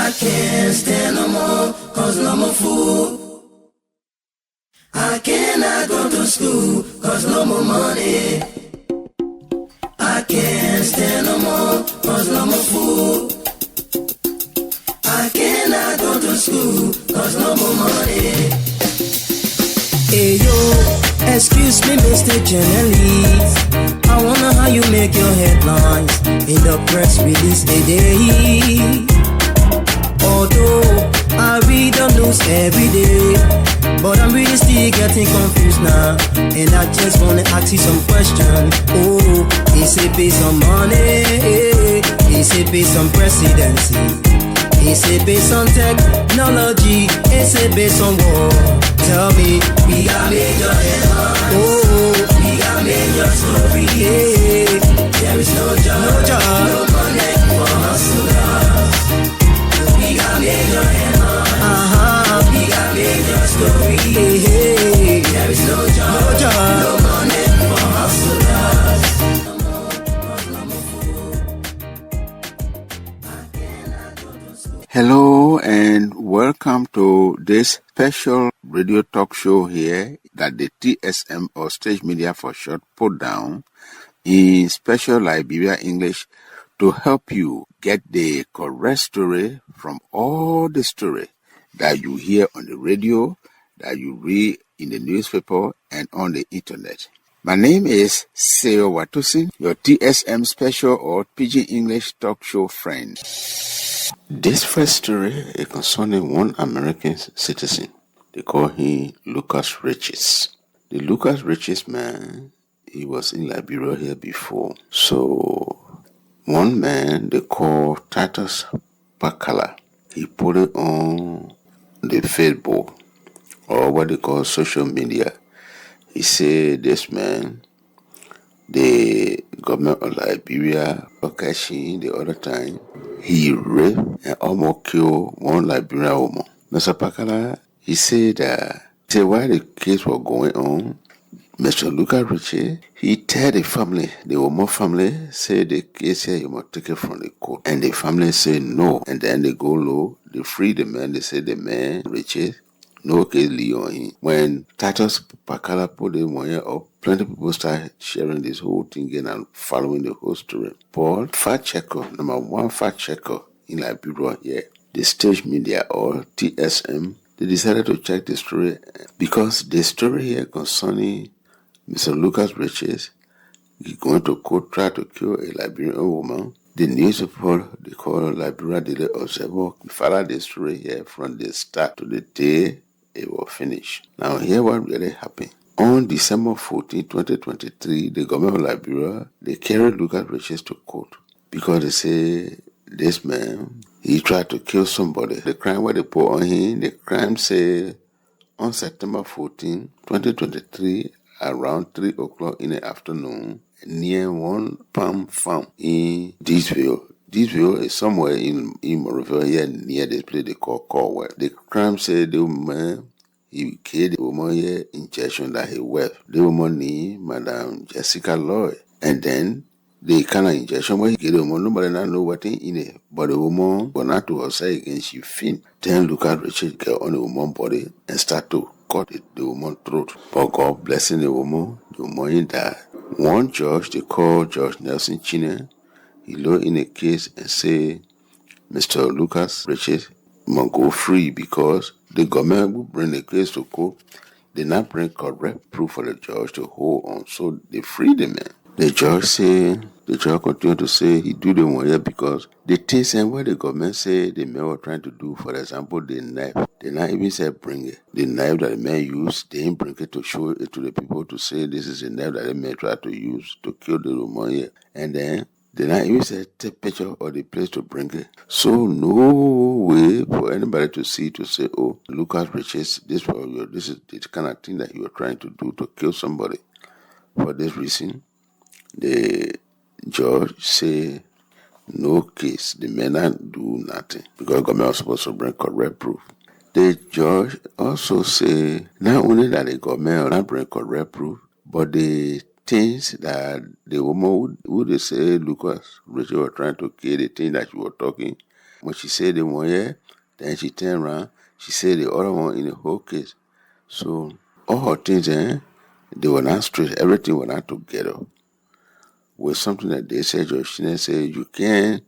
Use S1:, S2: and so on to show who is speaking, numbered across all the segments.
S1: I can't stand no more, cause no more food. I cannot go to school, cause no more money. I can't stand no more, cause no more food. I cannot go to school, cause no more money. Hey yo, excuse me Mr. Journalist, I wonder how you make your headlines in the press release today. Although I read the news every day, but I'm really still getting confused now, and I just wanna ask you some questions. Oh, is it based on money? Is it based on presidency? Is it based on technology? Is it based on war? Tell me, we got major headlines. Oh, we got major story. There is no job, no money for hustlers. We got major headlines. We got major story. There is no job, no money for hustlers.
S2: Hello and welcome to this special radio talk show here that the TSM or Stage Media for short put down in special Liberian English to help you get the correct story from all the story that you hear on the radio, that you read in the newspaper and on the internet. My name is Seo Watusin, your TSM special or Pidgin English talk show friend. This first story is concerning one American citizen. They call him Lukas Richards. The Lukas Richards man, he was in Liberia here before. So one man they call Titus Bakala, he put it on the Facebook or what they call social media. He said this man, the government of Liberia, Okashi, the other time, he raped and almost killed one Liberian woman. Mr. Pakala, he said while the case was going on, Mr. Lukas Richards, he tell the family, the woman family, say the case here, you must take it from the court. And the family say no. And then they go low, they free the man, they say the man, Richards, no case lay on him. When Titus Pakala put the money up, plenty of people start sharing this whole thing again and following the whole story. But fact checker, number one fact checker in Liberia here, the Stage Media or TSM, they decided to check the story because the story here concerning Mr. Lukas Richards, he going to court try to kill a Liberian woman. The newspaper they call Liberia Daily Observer follow the story here from the start to the day it was finished. Now here what really happened. On December 14, 2023, the government of Liberia, they carried Lukas Richards to court because they say this man, he tried to kill somebody. The crime where they put on him, the crime say on September 14, 2023, around 3 o'clock in the afternoon, near one palm farm in Deesville. Deesville is somewhere in Monrovia here near this place they call Corwell. The crime said the man, he killed the woman here injection that he wept. The woman named Madam Jessica Lloyd. And then the kind of injection where he gave the woman, nobody not know what in it. But the woman went out to her side again, she faint. Then Lukas Richards get on the woman's body and start to cut the woman's throat. But God blessing the woman died. One judge, they call Judge Nelson Chine, he looked in the case and say, Mr. Lukas Richards must go free because the government will bring the case to court. They not bring correct proof for the judge to hold on, so they free the man. The judge continued to say he do the one here because the things and what the government say the man was trying to do, for example, the knife, they not even say bring it. The knife that the man used, they didn't bring it to show it to the people to say this is a knife that the man tried to use to kill the woman here. And then they not even say take picture of the place to bring it. So no way for anybody to see to say, oh, Lukas Richards, this is the kind of thing that you were trying to do to kill somebody. For this reason, the judge say no case. The man not do nothing because government was supposed to bring correct proof. The judge also say not only that the government will not bring correct proof, but the things that the woman would they say Lukas Richards was trying to kill, the thing that you were talking, When she said the one here, then she turned around, she said the other one in the whole case. So all her things, they were not straight. Everything was not together. With something that they said, Judge Shinen said, you can't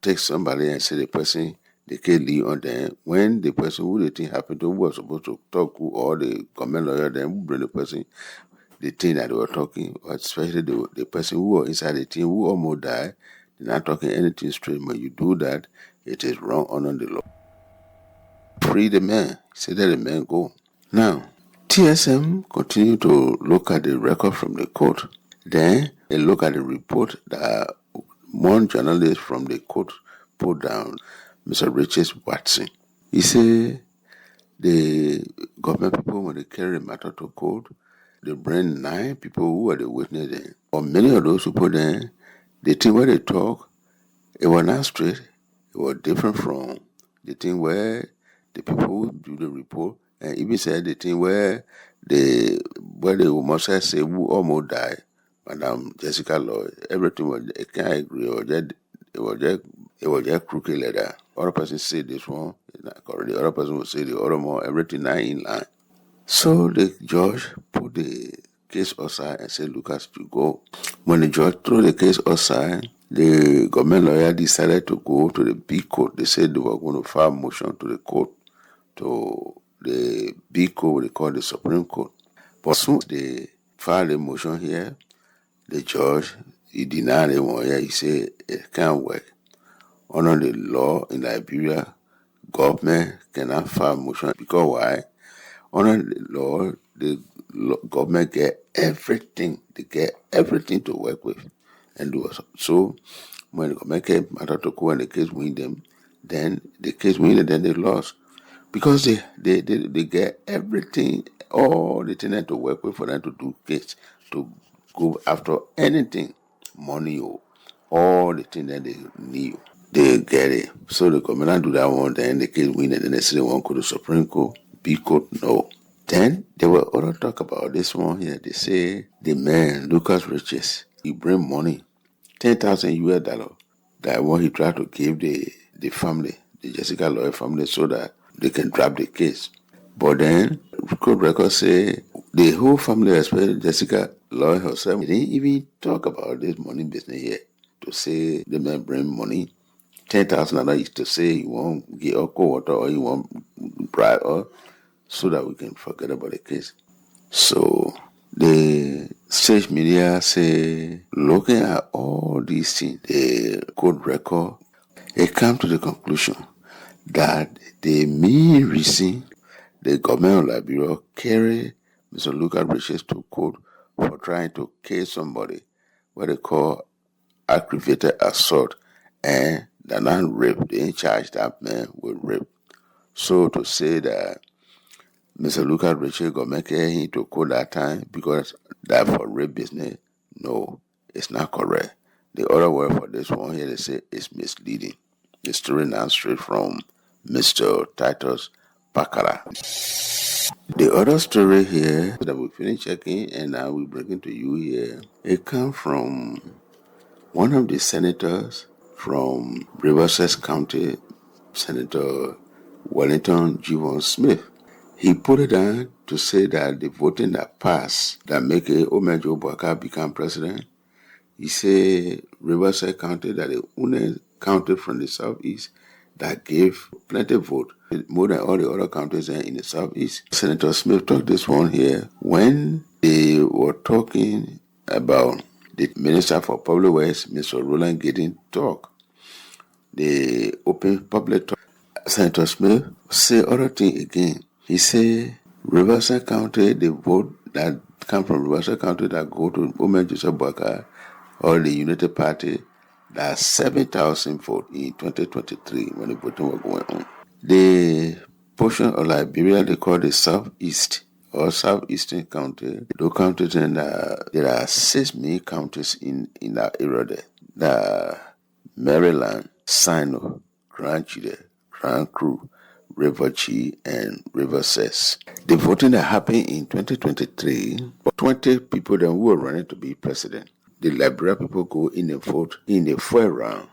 S2: take somebody and say the person, they can't leave on them. When the person who the thing happened to, who was supposed to talk to, or the government lawyer, then who bring the person, the thing that they were talking, especially the person who was inside the team who almost died, they're not talking anything straight. When you do that, it is wrong under the law. Free the man. Say let the man go. Now, TSM continue to look at the record from the court. Then they look at the report that one journalist from the court put down, Mr. Richards Watson. He said the government people, when they carry the matter to court, they bring 9 people who were the witnesses. Or many of those people then, the thing where they talk, it was not straight. It was different from the thing where the people who do the report, and even said the thing where the must have said who almost died, Madam Jessica Lloyd. Everything was, I can't agree, it was just crooked like that. Other person say this one, the other person will say the other one, everything not in line. So the judge put the case aside and said, Lucas, you go. When the judge threw the case aside, the government lawyer decided to go to the big court. They said they were going to file a motion to the court, to the big court, they call the Supreme Court. But soon they filed a motion here, the judge, he denied it one here. He said it can't work. Under the law in Liberia, government cannot file a motion because why? Under the law, the government get everything. They get everything to work with and do so. When the government came matter to court and the case win them, then the case win and then they lost. Because they get everything, all the things to work with for them to do case, to go after anything, money or all the things that they need. They get it. So the government do that one, then the case win and then they say they want to go to Supreme Court, big court, no. Then they were other talk about this one here. They say the man, Lukas Richards, he bring money, $10,000 that one he tried to give the family, the Jessica Lloyd family, so that they can drop the case. But then court records say the whole family, especially Jessica Lloyd herself, they didn't even talk about this money business here. To say the man bring money, $10,000 is to say he won't get cold water or he won't bribe her, so that we can forget about the case. So the state media say, looking at all these things, the court record, it come to the conclusion that the main reason the government of Liberia carry Mr. Lukas Richards to court for trying to kill somebody, what they call aggravated assault, and they're not rape. They ain't charge that man with rape. So to say that Mr. Lukas Richards government carry him to court that time because that for rape business, no, it's not correct. The other word for this one here, they say it's misleading. The story now straight from Mr. Titus Pakara. The other story here that we finish checking and now we bring it to you here, it comes from one of the senators from Riverside County, Senator Wellington Geevon Smith. He put it down to say that the voting that passed that make Omejo Boaka become president, he said Riverside County, that the only county from the southeast that gave plenty vote, more than all the other counties in the southeast. Senator Smith talked this one here when they were talking about the Minister for Public Works, Mr. Roland Gideon, talk. The open public talk. Senator Smith say other thing again. He say Riverside County, the vote that come from Riverside County that go to Women Joseph Boaka or the United Party, that's 7,000 votes in 2023 when the voting was going on. The portion of Liberia they call the Southeast or Southeastern County, those counties, and there are 6 main counties in that area there. The Maryland, Sino, Grand Chile, Grand Cru, River Chi, and River Cess. The voting that happened in 2023, 20 people then who were running to be president. The Liberia people go in and vote in the 4th round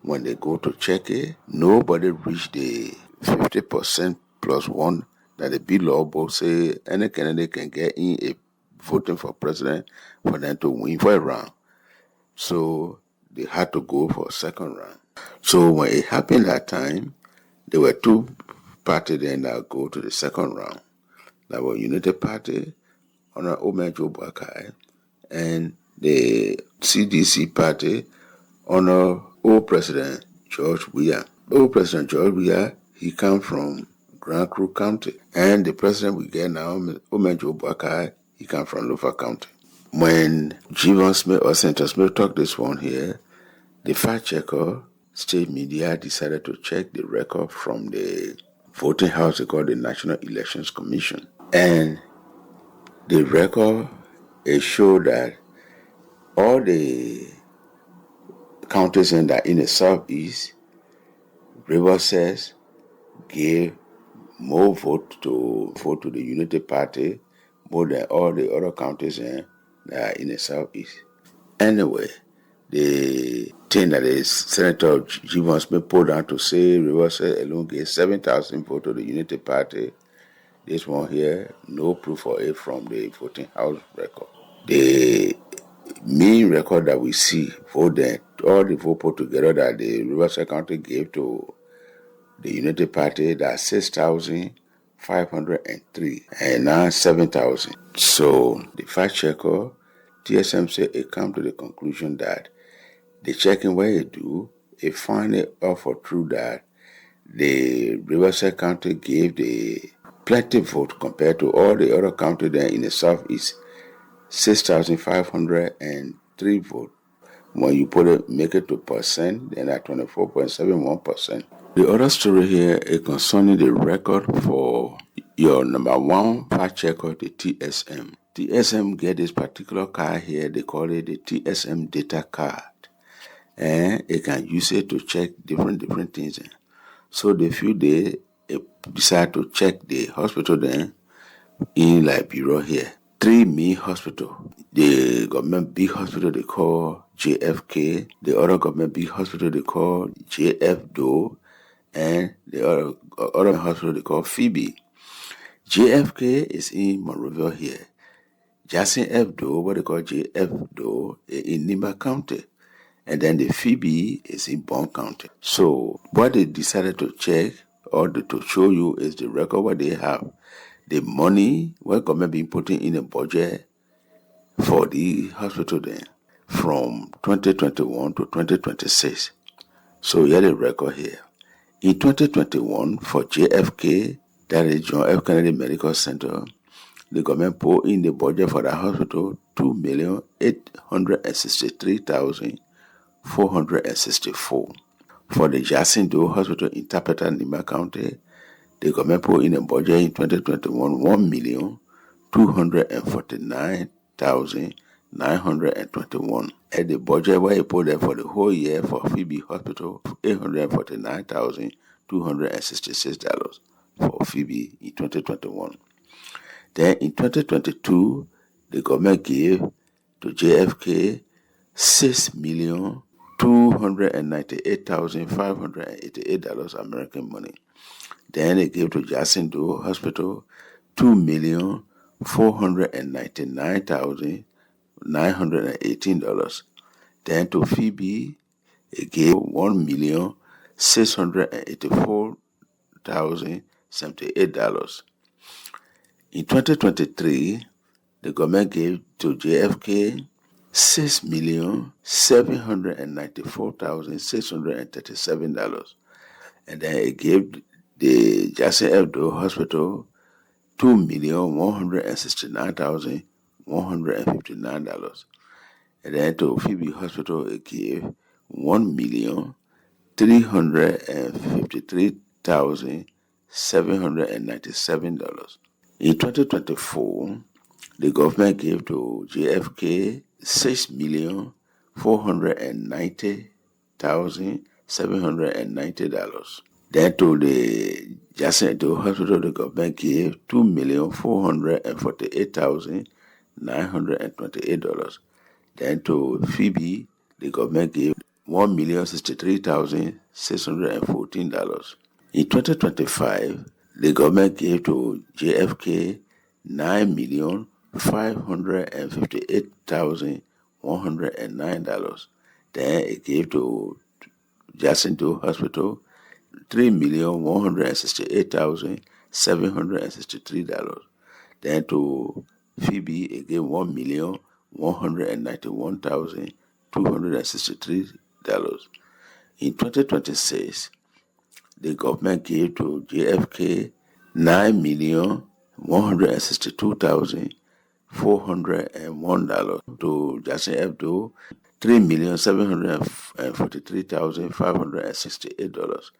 S2: when they go to check it, nobody reached the 50% plus one that the bill law both say any candidate can get in a voting for president for them to win for a round. So they had to go for a second round. So when it happened that time, there were two parties then that go to the second round. That were United Party under Omejo Boakai and the CDC Party under old President George Weah. Old President George Weah, he come from Grand Crew County. And the president we get now, Omejo Boakai, he come from Lufa County. When Geevon Smith or Senator Smith talked this one here, the fact checker, state media decided to check the record from the voting house they call the National Elections Commission. And the record, it showed that all the counties in the southeast, Rivers gave more vote to the Unity Party more than all the other counties in the southeast. Anyway, the thing that is Senator Geevon Smith put down to say Rivers alone gave 7,000 votes to the Unity Party. This one here, no proof for it from the voting house record. The main record that we see for all the vote put together that the Riverside County gave to the Unity Party, that's 6,503 and now 7,000. So the fact checker, TSM said it come to the conclusion that the checking where it do, it find it offer true that the Riverside County gave the plenty vote compared to all the other counties there in the southeast. 6,503 votes. When you make it to percent, then at 24.71%. The other story here is concerning the record for your number one fact checker, the TSM. TSM get this particular card here, they call it the TSM data card. And it can use it to check different things. So the few days, it decide to check the hospital then in Liberia here. 3 main hospitals. The government big hospital they call JFK, the other government big hospital they call JFDO, and the other hospital they call Phoebe. JFK is in Monrovia here. Jackson Fdo, what they call JFDO, is in Nimba County. And then the Phoebe is in Bond County. So what they decided to check or to show you is the record what they have. The money what government been putting in a budget for the hospital then from 2021 to 2026. So here the record here. In 2021 for JFK, that is John F. Kennedy Medical Center, the government put in the budget for the hospital 2,863,464. For the Jackson Doe Hospital in Tapeta, Nimba County, the government put in a budget in 2021 1,249,921. And the budget where he put there for the whole year for Phoebe Hospital, $849,266 for Phoebe in 2021. Then in 2022, the government gave to JFK $6,298,588 American money. Then they gave to Jackson Doe Hospital $2,499,918. Then to Phoebe, it gave $1,684,078. In 2023, the government gave to JFK $6,794,637. And then it gave the Jackson Fdo Hospital $2,169,159. And then to Phoebe Hospital, it gave $1,353,797. In 2024, the government gave to JFK $6,490,790. Then to the Jackson Doe Hospital, the government gave $2,448,928. Then to Phoebe, the government gave $1,063,614. In 2025, the government gave to JFK $9,558,109. Then it gave to Jacinto Hospital $3,168,763. Then to Phoebe, it gave $1,191,263. In 2026, the government gave to JFK $9,162,401. To Jackson Hebdo, $3,743,568.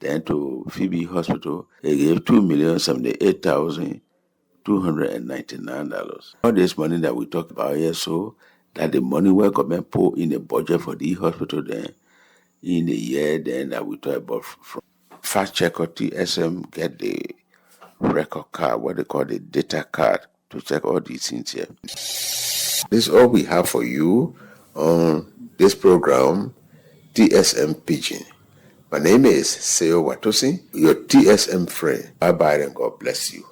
S2: Then to Phoebe Hospital, they gave $2,078,299. All this money that we talk about here, so that the money where government put in the budget for the hospital then in the year then that we talk about from fact check or TSM get the record card, what they call the data card, to check all these things here. This is all we have for you on this program, TSM Pidgin. My name is Seo Watosi, your TSM friend. Bye-bye and God bless you.